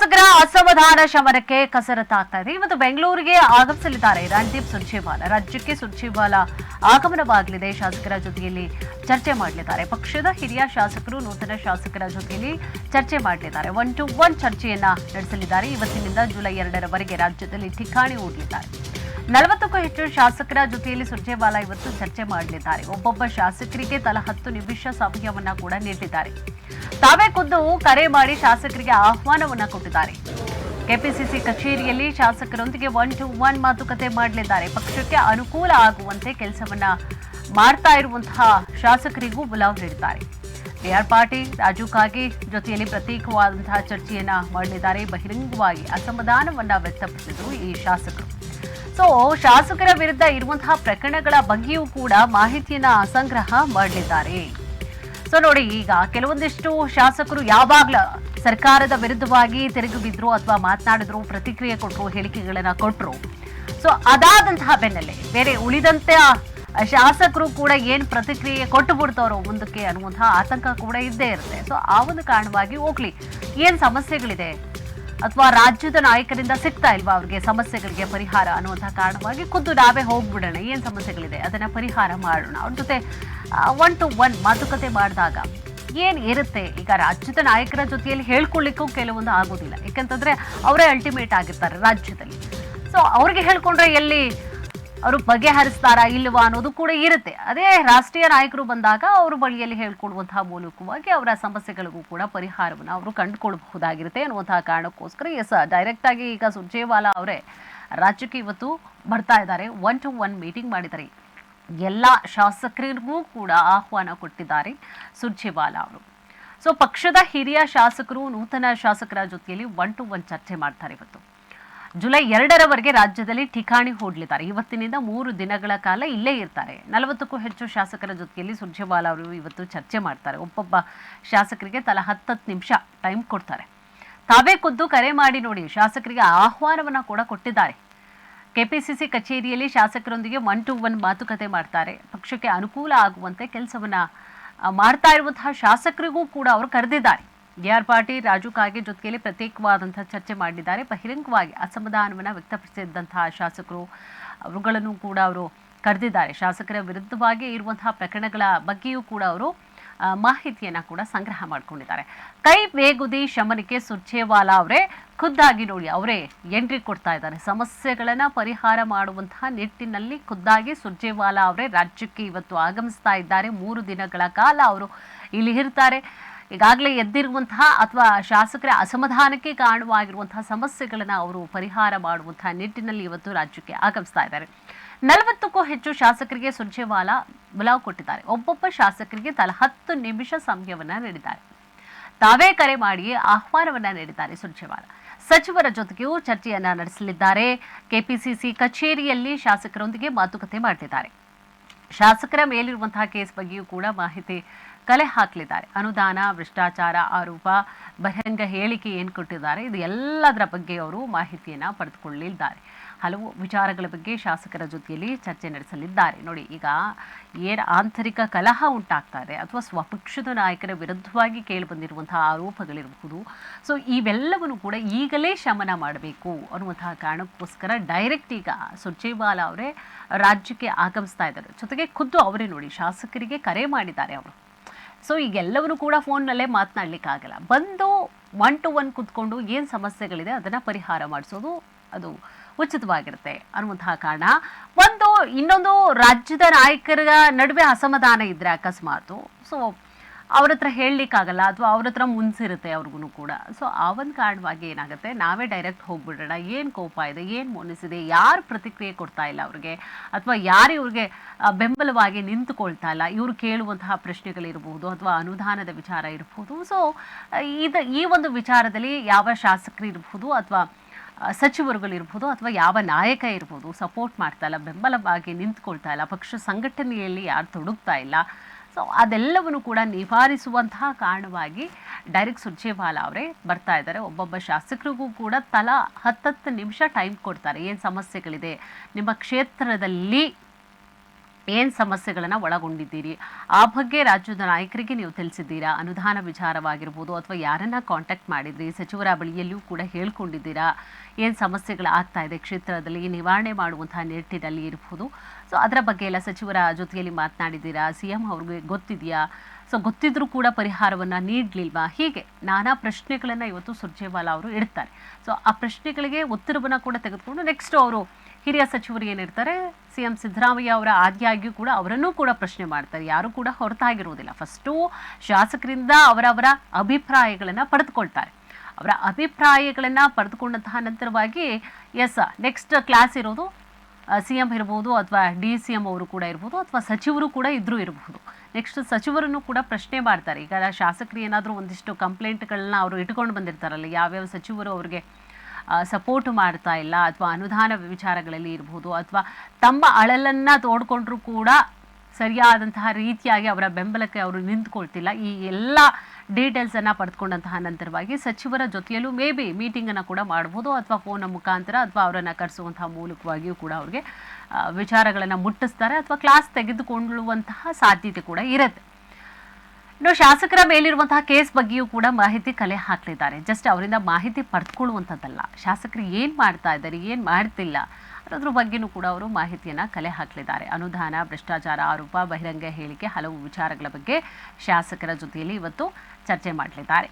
ಶಾಸಕರ ಅಸಮಾಧಾನ ಶಮನಕ್ಕೆ ಕಸರತ್ತಾಗ್ತಾ ಇದೆ. ಇವತ್ತು ಬೆಂಗಳೂರಿಗೆ ಆಗಮಿಸಲಿದ್ದಾರೆ ರಣದೀಪ್ ಸುರ್ಜೇವಾಲಾ. ರಾಜ್ಯಕ್ಕೆ ಸುರ್ಜೇವಾಲಾ ಆಗಮನವಾಗಲಿದೆ. ಶಾಸಕರ ಜೊತೆಯಲ್ಲಿ ಚರ್ಚೆ ಮಾಡಲಿದ್ದಾರೆ. ಪಕ್ಷದ ಹಿರಿಯ ಶಾಸಕರು ನೂತನ ಶಾಸಕರ ಜೊತೆಯಲ್ಲಿ ಚರ್ಚೆ ಮಾಡಲಿದ್ದಾರೆ. 1-to-1 ಚರ್ಚೆಯನ್ನ ನಡೆಸಲಿದ್ದಾರೆ. ಇವತ್ತಿನಿಂದ ಜುಲೈ 2ರವರೆಗೆ ರಾಜ್ಯದಲ್ಲಿ ಠಿಕಾಣಿ ಹೂಡಲಿದ್ದಾರೆ. 40ಕ್ಕೂ ಹೆಚ್ಚು ಶಾಸಕರ ಜೊತೆಯಲ್ಲಿ ಸುರ್ಜೇವಾಲಾ ಇವತ್ತು ಚರ್ಚೆ ಮಾಡಲಿದ್ದಾರೆ. ಒಬ್ಬೊಬ್ಬ ಶಾಸಕರಿಗೆ ತಲಾ 10 ನಿಮಿಷ ಸಮಯವನ್ನ ಕೂಡ ನೀಡಿದ್ದಾರೆ. ತಾವೇ ಖುದ್ದು ಕರೆ ಮಾಡಿ ಶಾಸಕರಿಗೆ ಆಹ್ವಾನವನ್ನ ಕೊಟ್ಟಿದ್ದಾರೆ. ಕೆಪಿಸಿಸಿ ಕಚೇರಿಯಲ್ಲಿ ಶಾಸಕರೊಂದಿಗೆ 1-to-1 ಮಾತುಕತೆ ಮಾಡಲಿದ್ದಾರೆ. ಪಕ್ಷಕ್ಕೆ ಅನುಕೂಲ ಆಗುವಂತೆ ಕೆಲಸವನ್ನ ಮಾಡ್ತಾ ಇರುವಂತಹ ಶಾಸಕರಿಗೂ ಬುಲಾವ್ ನೀಡಿದ್ದಾರೆ. ಕೆ.ಆರ್. ಪಾಟೀಲ್, ರಾಜು ಕಾಗೆ ಜೊತೆಯಲ್ಲಿ ಪ್ರತ್ಯೇಕವಾದಂತಹ ಚರ್ಚೆಯನ್ನ ಮಾಡಲಿದ್ದಾರೆ. ಬಹಿರಂಗವಾಗಿ ಅಸಮಾಧಾನವನ್ನ ವ್ಯಕ್ತಪಡಿಸಿದ್ರು ಈ ಶಾಸಕರು. ಶಾಸಕರ ವಿರುದ್ಧ ಇರುವಂತಹ ಪ್ರಕರಣಗಳ ಬಗ್ಗೆಯೂ ಕೂಡ ಮಾಹಿತಿಯನ್ನ ಸಂಗ್ರಹ ಮಾಡಲಿದ್ದಾರೆ. ನೋಡಿ, ಈಗ ಕೆಲವೊಂದಿಷ್ಟು ಶಾಸಕರು ಯಾವಾಗ್ಲ ಸರ್ಕಾರದ ವಿರುದ್ಧವಾಗಿ ತಿರುಗಿ ಬಿದ್ರು ಅಥವಾ ಮಾತನಾಡಿದ್ರು, ಪ್ರತಿಕ್ರಿಯೆ ಕೊಟ್ಟರು, ಹೇಳಿಕೆಗಳನ್ನ ಕೊಟ್ಟರು. ಅದಾದಂತಹ ಬೆನ್ನಲ್ಲೇ ಬೇರೆ ಉಳಿದಂತೆ ಶಾಸಕರು ಕೂಡ ಏನ್ ಪ್ರತಿಕ್ರಿಯೆ ಕೊಟ್ಟು ಬಿಡ್ತಾರೋ ಮುಂದಕ್ಕೆ ಅನ್ನುವಂತಹ ಆತಂಕ ಕೂಡ ಇದ್ದೇ ಇರುತ್ತೆ. ಆ ಒಂದು ಕಾರಣವಾಗಿ ಹೋಗ್ಲಿ, ಏನ್ ಸಮಸ್ಯೆಗಳಿದೆ ಅಥವಾ ರಾಜ್ಯದ ನಾಯಕರಿಂದ ಸಿಗ್ತಾ ಇಲ್ವಾ ಅವ್ರಿಗೆ ಸಮಸ್ಯೆಗಳಿಗೆ ಪರಿಹಾರ ಅನ್ನುವಂತಹ ಕಾರಣವಾಗಿ ಖುದ್ದು ನಾವೇ ಹೋಗ್ಬಿಡೋಣ, ಏನ್ ಸಮಸ್ಯೆಗಳಿದೆ ಅದನ್ನ ಪರಿಹಾರ ಮಾಡೋಣ, ಅವ್ರ ಜೊತೆ 1-to-1 ಮಾತುಕತೆ ಮಾಡಿದಾಗ ಏನ್ ಇರುತ್ತೆ. ಈಗ ರಾಜ್ಯದ ನಾಯಕರ ಜೊತೆಯಲ್ಲಿ ಹೇಳ್ಕೊಳ್ಳಿಕ್ಕೂ ಕೆಲವೊಂದು ಆಗೋದಿಲ್ಲ, ಯಾಕಂತಂದ್ರೆ ಅವರೇ ಅಲ್ಟಿಮೇಟ್ ಆಗಿರ್ತಾರೆ ರಾಜ್ಯದಲ್ಲಿ. ಅವ್ರಿಗೆ ಹೇಳ್ಕೊಂಡ್ರೆ ಎಲ್ಲಿ ಅವರು ಬಗೆಹರಿಸ್ತಾರಾ ಇಲ್ವಾ ಅನ್ನೋದು ಕೂಡ ಇರುತ್ತೆ. ಅದೇ ರಾಷ್ಟ್ರೀಯ ನಾಯಕರು ಬಂದಾಗ ಅವ್ರ ಬಳಿಯಲ್ಲಿ ಹೇಳ್ಕೊಡುವಂತಹ ಮೂಲಕವಾಗಿ ಅವರ ಸಮಸ್ಯೆಗಳಿಗೂ ಕೂಡ ಪರಿಹಾರವನ್ನು ಅವರು ಕಂಡುಕೊಳ್ಬಹುದಾಗಿರುತ್ತೆ ಅನ್ನುವಂತಹ ಕಾರಣಕ್ಕೋಸ್ಕರ ಡೈರೆಕ್ಟ್ ಆಗಿ ಈಗ ಸುರ್ಜೇವಾಲಾ ಅವರೇ ರಾಜ್ಯಕ್ಕೆ ಇವತ್ತು ಬರ್ತಾ ಇದ್ದಾರೆ. 1-to-1 ಮೀಟಿಂಗ್ ಮಾಡಿದ್ದಾರೆ. ಎಲ್ಲ ಶಾಸಕರಿಗೂ ಕೂಡ ಆಹ್ವಾನ ಕೊಟ್ಟಿದ್ದಾರೆ ಸುರ್ಜೇವಾಲಾ ಅವರು. ಪಕ್ಷದ ಹಿರಿಯ ಶಾಸಕರು ನೂತನ ಶಾಸಕರ ಜೊತೆಯಲ್ಲಿ 1-to-1 ಚರ್ಚೆ ಮಾಡ್ತಾರೆ. ಇವತ್ತು ಜುಲೈ 2ರವರೆಗೆ ರಾಜ್ಯದಲ್ಲಿ ಠಿಕಾಣಿ ಹೂಡಲಿದ್ದಾರೆ. ಇವತ್ತಿನಿಂದ 3 ದಿನಗಳ ಕಾಲ ಇಲ್ಲೇ ಇರ್ತಾರೆ. 40ಕ್ಕೂ ಹೆಚ್ಚು ಶಾಸಕರ ಜೊತೆಯಲ್ಲಿ ಸುರ್ಜೇವಾಲಾ ಅವರು ಇವತ್ತು ಚರ್ಚೆ ಮಾಡ್ತಾರೆ. ಒಬ್ಬೊಬ್ಬ ಶಾಸಕರಿಗೆ ತಲಾ 10 ನಿಮಿಷ ಟೈಮ್ ಕೊಡ್ತಾರೆ. ತಾವೇ ಖುದ್ದು ಕರೆ ಮಾಡಿ ನೋಡಿ ಶಾಸಕರಿಗೆ ಆಹ್ವಾನವನ್ನ ಕೂಡ ಕೊಟ್ಟಿದ್ದಾರೆ. ಕೆಪಿಸಿಸಿ ಕಚೇರಿಯಲ್ಲಿ ಶಾಸಕರೊಂದಿಗೆ 1-to-1 ಮಾತುಕತೆ ಮಾಡ್ತಾರೆ. ಪಕ್ಷಕ್ಕೆ ಅನುಕೂಲ ಆಗುವಂತೆ ಕೆಲಸವನ್ನ ಮಾಡ್ತಾ ಇರುವಂತಹ ಶಾಸಕರಿಗೂ ಕೂಡ ಅವರು ಕರೆದಿದ್ದಾರೆ. ಕೆ.ಆರ್. ಪಾಟೀಲ್, ರಾಜು ಕಾಗೆ ಜೊತೆಯಲ್ಲಿ ಪ್ರತ್ಯೇಕವಾದಂತಹ ಚರ್ಚೆ ಮಾಡಿದ್ದಾರೆ. ಬಹಿರಂಗವಾಗಿ ಅಸಮಾಧಾನವನ್ನು ವ್ಯಕ್ತಪಡಿಸಿದಂತಹ ಶಾಸಕರು ಅವುಗಳನ್ನು ಕೂಡ ಅವರು ಕರೆದಿದ್ದಾರೆ. ಶಾಸಕರ ವಿರುದ್ಧವಾಗಿ ಇರುವಂತಹ ಪ್ರಕರಣಗಳ ಬಗ್ಗೆಯೂ ಕೂಡ ಅವರು ಮಾಹಿತಿಯನ್ನ ಕೂಡ ಸಂಗ್ರಹ ಮಾಡಿಕೊಂಡಿದ್ದಾರೆ. ಕೈ ಬೇಗುದಿ ಶಮನಕ್ಕೆ ಸುರ್ಜೇವಾಲಾ ಅವರೇ ಖುದ್ದಾಗಿ ನೋಡಿ ಅವರೇ ಎಂಟ್ರಿ ಕೊಡ್ತಾ ಇದ್ದಾರೆ. ಸಮಸ್ಯೆಗಳನ್ನ ಪರಿಹಾರ ಮಾಡುವಂತಹ ನಿಟ್ಟಿನಲ್ಲಿ ಖುದ್ದಾಗಿ ಸುರ್ಜೇವಾಲಾ ಅವರೇ ರಾಜ್ಯಕ್ಕೆ ಇವತ್ತು ಆಗಮಿಸ್ತಾ ಇದ್ದಾರೆ. 3 ದಿನಗಳ ಕಾಲ ಅವರು ಇಲ್ಲಿ ಇರ್ತಾರೆ. ಈಗಾಗಲೇ ಎದ್ದಿರುವಂತಹ ಅಥವಾ ಶಾಸಕರ ಅಸಮಾಧಾನಕ್ಕೆ ಕಾರಣವಾಗಿರುವಂತಹ ಸಮಸ್ಯೆಗಳನ್ನ ಅವರು ಪರಿಹಾರ ಮಾಡುವಂತಹ ನಿಟ್ಟಿನಲ್ಲಿ ಇವತ್ತು ರಾಜ್ಯಕ್ಕೆ ಆಗಮಿಸ್ತಾ ಇದ್ದಾರೆ. 40ಕ್ಕೂ ಹೆಚ್ಚು ಶಾಸಕರಿಗೆ ಸುರ್ಜೇವಾಲಾ ಬುಲಾವ್ ಕೊಟ್ಟಿದ್ದಾರೆ. ಒಬ್ಬೊಬ್ಬ ಶಾಸಕರಿಗೆ ತಲಾ 10 ನಿಮಿಷ ಸಮಯವನ್ನ ನೀಡಿದ್ದಾರೆ. ತಾವೇ ಕರೆ ಮಾಡಿ ಆಹ್ವಾನವನ್ನ ನೀಡಿದ್ದಾರೆ ಸುರ್ಜೇವಾಲಾ. ಸಚಿವರ ಜೊತೆಗೂ ಚರ್ಚೆಯನ್ನ ನಡೆಸಲಿದ್ದಾರೆ. ಕೆಪಿಸಿಸಿ ಕಚೇರಿಯಲ್ಲಿ ಶಾಸಕರೊಂದಿಗೆ ಮಾತುಕತೆ ಮಾಡಲಿದ್ದಾರೆ. ಶಾಸಕರ ಮೇಲಿರುವಂತಹ ಕೇಸ್ ಬಗ್ಗೆಯೂ ಕೂಡ ಮಾಹಿತಿ ಕಲೆ ಹಾಕಲಿದ್ದಾರೆ. ಅನುದಾನ, ಭ್ರಷ್ಟಾಚಾರ ಆರೋಪ, ಬಹಿರಂಗ ಹೇಳಿಕೆ ಏನು ಕೊಟ್ಟಿದ್ದಾರೆ, ಇದು ಎಲ್ಲದರ ಬಗ್ಗೆ ಅವರು ಮಾಹಿತಿಯನ್ನು ಪಡೆದುಕೊಳ್ಳಲಿದ್ದಾರೆ. ಹಲವು ವಿಚಾರಗಳ ಬಗ್ಗೆ ಶಾಸಕರ ಜೊತೆಯಲ್ಲಿ ಚರ್ಚೆ ನಡೆಸಲಿದ್ದಾರೆ. ನೋಡಿ, ಈಗ ಏನು ಆಂತರಿಕ ಕಲಹ ಉಂಟಾಗ್ತಾ ಇದೆ ಅಥವಾ ಸ್ವಪಕ್ಷದ ನಾಯಕರ ವಿರುದ್ಧವಾಗಿ ಕೇಳಿಬಂದಿರುವಂತಹ ಆರೋಪಗಳಿರಬಹುದು, ಇವೆಲ್ಲವನ್ನು ಕೂಡ ಈಗಲೇ ಶಮನ ಮಾಡಬೇಕು ಅನ್ನುವಂತಹ ಕಾರಣಕ್ಕೋಸ್ಕರ ಡೈರೆಕ್ಟ್ ಈಗ ಸುರ್ಜೇವಾಲಾ ಅವರೇ ರಾಜ್ಯಕ್ಕೆ ಆಗಮಿಸ್ತಾ ಇದ್ದಾರೆ. ಜೊತೆಗೆ ಖುದ್ದು ಅವರೇ ನೋಡಿ ಶಾಸಕರಿಗೆ ಕರೆ ಮಾಡಿದ್ದಾರೆ ಅವರು. ಈಗೆಲ್ಲವನ್ನೂ ಕೂಡ ಫೋನ್ನಲ್ಲೇ ಮಾತನಾಡಲಿಕ್ಕಾಗಲ್ಲ. ಬಂದು 1-to-1 ಕೂತ್ಕೊಂಡು ಏನು ಸಮಸ್ಯೆಗಳಿದೆ ಅದನ್ನು ಪರಿಹಾರ ಮಾಡಿಸೋದು ಅದು ಉಚಿತವಾಗಿರುತ್ತೆ ಅನ್ನುವಂತಹ ಕಾರಣ. ಇನ್ನೊಂದು ರಾಜ್ಯದ ನಾಯಕರ ನಡುವೆ ಅಸಮಾಧಾನ ಇದ್ರೆ ಅಕಸ್ಮಾತು ಅವ್ರ ಹತ್ರ ಹೇಳಲಿಕ್ಕಾಗಲ್ಲ ಅಥವಾ ಅವ್ರ ಹತ್ರ ಮುನ್ಸಿರುತ್ತೆ ಅವ್ರಿಗೂ ಕೂಡ. ಆ ಒಂದು ಕಾರಣವಾಗಿ ಏನಾಗುತ್ತೆ, ನಾವೇ ಡೈರೆಕ್ಟ್ ಹೋಗ್ಬಿಡೋಣ, ಏನು ಕೋಪ ಇದೆ, ಏನು ಮುನಿಸಿದೆ, ಯಾರು ಪ್ರತಿಕ್ರಿಯೆ ಕೊಡ್ತಾ ಇಲ್ಲ ಅವ್ರಿಗೆ ಅಥವಾ ಯಾರು ಇವ್ರಿಗೆ ಬೆಂಬಲವಾಗಿ ನಿಂತುಕೊಳ್ತಾ ಇಲ್ಲ, ಇವರು ಕೇಳುವಂತಹ ಪ್ರಶ್ನೆಗಳಿರ್ಬೋದು ಅಥವಾ ಅನುದಾನದ ವಿಚಾರ ಇರ್ಬೋದು. ಈ ಒಂದು ವಿಚಾರದಲ್ಲಿ ಯಾವ ಶಾಸಕರು ಇರ್ಬೋದು ಅಥವಾ ಸಚಿವರುಗಳಿರ್ಬೋದು ಅಥವಾ ಯಾವ ನಾಯಕ ಇರ್ಬೋದು ಸಪೋರ್ಟ್ ಮಾಡ್ತಾ ಇಲ್ಲ, ಬೆಂಬಲವಾಗಿ ನಿಂತ್ಕೊಳ್ತಾ ಇಲ್ಲ, ಪಕ್ಷ ಸಂಘಟನೆಯಲ್ಲಿ ಯಾರು ತೊಡಗ್ತಾ ಇಲ್ಲ. ಅದೆಲ್ಲವನ್ನು ಕೂಡ ನಿವಾರಿಸುವಂತಹ ಕಾರಣವಾಗಿ ಡೈರೆಕ್ಟ್ ಸುರ್ಜೇವಾಲಾ ಅವರೇ ಬರ್ತಾ ಇದ್ದಾರೆ. ಒಬ್ಬೊಬ್ಬ ಶಾಸಕರಿಗೂ ಕೂಡ ತಲಾ 10 ನಿಮಿಷ ಟೈಮ್ ಕೊಡ್ತಾರೆ. ಏನು ಸಮಸ್ಯೆಗಳಿದೆ ನಿಮ್ಮ ಕ್ಷೇತ್ರದಲ್ಲಿ ಏನು ಸಮಸ್ಯೆಗಳನ್ನು ಒಳಗೊಂಡಿದ್ದೀರಿ, ಆ ಬಗ್ಗೆ ರಾಜ್ಯದ ನಾಯಕರಿಗೆ ನೀವು ತಿಳಿಸಿದ್ದೀರಾ? ಅನುದಾನ ವಿಚಾರವಾಗಿರ್ಬೋದು ಅಥವಾ ಯಾರನ್ನ ಕಾಂಟ್ಯಾಕ್ಟ್ ಮಾಡಿದ್ರಿ, ಸಚಿವರ ಬಳಿಯಲ್ಲಿಯೂ ಕೂಡ ಹೇಳ್ಕೊಂಡಿದ್ದೀರಾ? ಏನು ಸಮಸ್ಯೆಗಳಾಗ್ತಾ ಇದೆ ಕ್ಷೇತ್ರದಲ್ಲಿ ನಿವಾರಣೆ ಮಾಡುವಂತಹ ನಿಟ್ಟಿನಲ್ಲಿ ಇರ್ಬೋದು, ಸೊ ಅದರ ಬಗ್ಗೆ ಎಲ್ಲ ಸಚಿವರ ಜೊತೆಯಲ್ಲಿ ಮಾತನಾಡಿದ್ದೀರಾ? CM ಅವ್ರಿಗೆ ಗೊತ್ತಿದೆಯಾ? ಸೊ ಗೊತ್ತಿದ್ರೂ ಕೂಡ ಪರಿಹಾರವನ್ನು ನೀಡಲಿಲ್ವಾ? ಹೀಗೆ ನಾನಾ ಪ್ರಶ್ನೆಗಳನ್ನು ಇವತ್ತು ಸುರ್ಜೇವಾಲಾ ಅವರು ಇಡ್ತಾರೆ. ಸೊ ಆ ಪ್ರಶ್ನೆಗಳಿಗೆ ಉತ್ತರವನ್ನು ಕೂಡ ತೆಗೆದುಕೊಂಡು ನೆಕ್ಸ್ಟ್ ಅವರು ಹಿರಿಯ ಸಚಿವರು ಏನಿರ್ತಾರೆ, CM ಸಿದ್ದರಾಮಯ್ಯ ಅವರ ಆದ್ಯಾಗಿಯೂ ಕೂಡ ಅವರನ್ನೂ ಕೂಡ ಪ್ರಶ್ನೆ ಮಾಡ್ತಾರೆ. ಯಾರು ಕೂಡ ಹೊರತಾಗಿರುವುದಿಲ್ಲ. ಫಸ್ಟು ಶಾಸಕರಿಂದ ಅವರವರ ಅಭಿಪ್ರಾಯಗಳನ್ನು ಪಡೆದುಕೊಳ್ತಾರೆ. ಅವರ ಅಭಿಪ್ರಾಯಗಳನ್ನು ಪಡೆದುಕೊಂಡಂತಹ ನಂತರವಾಗಿ ನೆಕ್ಸ್ಟ್ ಕ್ಲಾಸ್ ಇರೋದು CM ಇರ್ಬೋದು ಅಥವಾ DCM ಅವರು ಕೂಡ ಇರ್ಬೋದು ಅಥವಾ ಸಚಿವರು ಕೂಡ ಇದ್ರೂ ಇರಬಹುದು. ನೆಕ್ಸ್ಟ್ ಸಚಿವರನ್ನು ಕೂಡ ಪ್ರಶ್ನೆ ಮಾಡ್ತಾರೆ. ಈಗ ಶಾಸಕರು ಏನಾದರೂ ಒಂದಿಷ್ಟು ಕಂಪ್ಲೇಂಟ್ಗಳನ್ನ ಅವರು ಇಟ್ಕೊಂಡು ಬಂದಿರ್ತಾರಲ್ಲ, ಯಾವ್ಯಾವ ಸಚಿವರು ಅವ್ರಿಗೆ ಸಪೋರ್ಟ್ ಮಾಡ್ತಾ ಇಲ್ಲ ಅಥವಾ ಅನುದಾನ ವಿಚಾರಗಳಲ್ಲಿ ಇರ್ಬೋದು ಅಥವಾ ತಮ್ಮ ಅಳಲನ್ನು ತೋಡ್ಕೊಂಡ್ರೂ ಕೂಡ ಸರಿಯಾದಂತಹ ರೀತಿಯಾಗಿ ಅವರ ಬೆಂಬಲಕ್ಕೆ ಅವರು ನಿಂತ್ಕೊಳ್ತಿಲ್ಲ. ಈ ಎಲ್ಲ ಡೀಟೇಲ್ಸನ್ನು ಪಡೆದುಕೊಂಡಂತಹ ನಂತರವಾಗಿ ಸಚಿವರ ಜೊತೆಯಲ್ಲೂ ಮೇ ಬಿ ಮೀಟಿಂಗನ್ನು ಕೂಡ ಮಾಡ್ಬೋದು ಅಥವಾ ಫೋನ್ನ ಮುಖಾಂತರ ಅಥವಾ ಅವರನ್ನು ಕರೆಸುವಂತಹ ಮೂಲಕವಾಗಿಯೂ ಕೂಡ ಅವ್ರಿಗೆ ವಿಚಾರಗಳನ್ನು ಮುಟ್ಟಿಸ್ತಾರೆ ಅಥವಾ ಕ್ಲಾಸ್ ತೆಗೆದುಕೊಳ್ಳುವಂತಹ ಸಾಧ್ಯತೆ ಕೂಡ ಇರುತ್ತೆ. ಇನ್ನು ಶಾಸಕರ ಮೇಲಿರುವಂತಹ ಕೇಸ್ ಬಗ್ಗೆಯೂ ಕೂಡ ಮಾಹಿತಿ ಕಲೆ ಹಾಕಲಿದ್ದಾರೆ. ಜಸ್ಟ್ ಅವರಿಂದ ಮಾಹಿತಿ ಪಡೆದುಕೊಳ್ಳುವಂಥದ್ದಲ್ಲ, ಶಾಸಕರು ಏನು ಮಾಡ್ತಾ ಇದ್ದಾರೆ, ಏನು ಮಾಡ್ತಿಲ್ಲ ಅನ್ನೋದ್ರ ಬಗ್ಗೆಯೂ ಕೂಡ ಅವರು ಮಾಹಿತಿಯನ್ನು ಕಲೆ ಹಾಕಲಿದ್ದಾರೆ. ಅನುದಾನ, ಭ್ರಷ್ಟಾಚಾರ ಆರೋಪ, ಬಹಿರಂಗ ಹೇಳಿಕೆ, ಹಲವು ವಿಚಾರಗಳ ಬಗ್ಗೆ ಶಾಸಕರ ಜೊತೆಯಲ್ಲಿ ಇವತ್ತು ಚರ್ಚೆ ಮಾಡಲಿದ್ದಾರೆ.